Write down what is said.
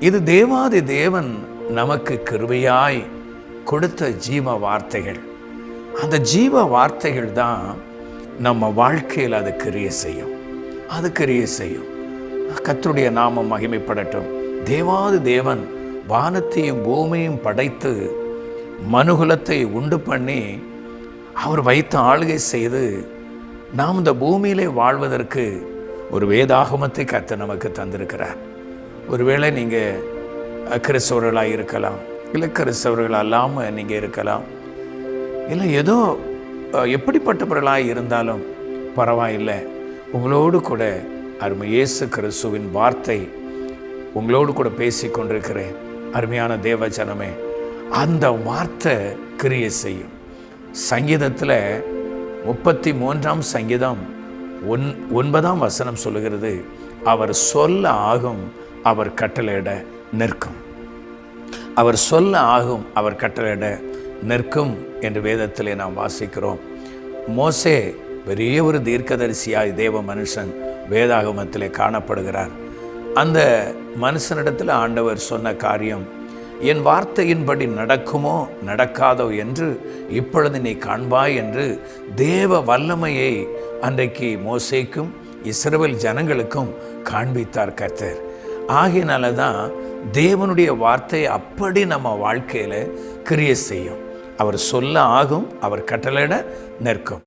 இது தேவாதி தேவன் நமக்கு கிருபையாய் கொடுத்த ஜீவ வார்த்தைகள். அந்த ஜீவ வார்த்தைகள் தான் நம்ம வாழ்க்கையில் அது கிரியை செய்யும். கர்த்தருடைய நாமம் மகிமைப்படட்டும். தேவாதி தேவன் வானத்தையும் பூமியையும் படைத்து மனுகுலத்தை உண்டு பண்ணி அவர் வைத்து ஆளுகை செய்து நாம் இந்த பூமியிலே வாழ்வதற்கு ஒரு வேதாகமத்தை கர்த்தர் நமக்கு தந்திருக்கிறார். ஒருவேளை நீங்கள் கிறிஸ்தவர்களாக இருக்கலாம், இல்லை கிறிஸ்தவர்கள் அல்லாமல் நீங்கள் இருக்கலாம், இல்லை ஏதோ எப்படிப்பட்டவர்களாக இருந்தாலும் பரவாயில்லை. உங்களோடு கூட அருமை இயேசு கிறிஸ்துவின் வார்த்தை உங்களோடு கூட பேசி கொண்டிருக்கிறேன். அருமையான தேவ ஜனமே, அந்த வார்த்தை கிரியை செய்யும். சங்கீதத்தில் 33ஆம் சங்கீதம் 9ஆம் வசனம் சொல்லுகிறது, அவர் சொல்ல ஆகும், அவர் கட்டளையிட நிற்கும். அவர் சொல்ல ஆகும், அவர் கட்டளையிட நிற்கும் என்று வேதத்திலே நாம் வாசிக்கிறோம். மோசே பெரிய ஒரு தீர்க்கதரிசியாய் தேவ மனுஷன் வேதாகமத்திலே காணப்படுகிறார். அந்த மனுஷனிடத்தில் ஆண்டவர் சொன்ன காரியம், என் வார்த்தையின்படி நடக்குமோ நடக்காதோ என்று இப்பொழுது நீ காண்பாய் என்று தேவ வல்லமையை அன்றைக்கு மோசேக்கும் இஸ்ரவேல் ஜனங்களுக்கும் காண்பித்தார் கர்த்தர். ஆகையினால தான் தேவனுடைய வார்த்தை அப்படி நம்ம வாழ்க்கையில் கிரியை செய்யும். அவர் சொல்ல ஆகும், அவர் கட்டளையிட நிற்கும்.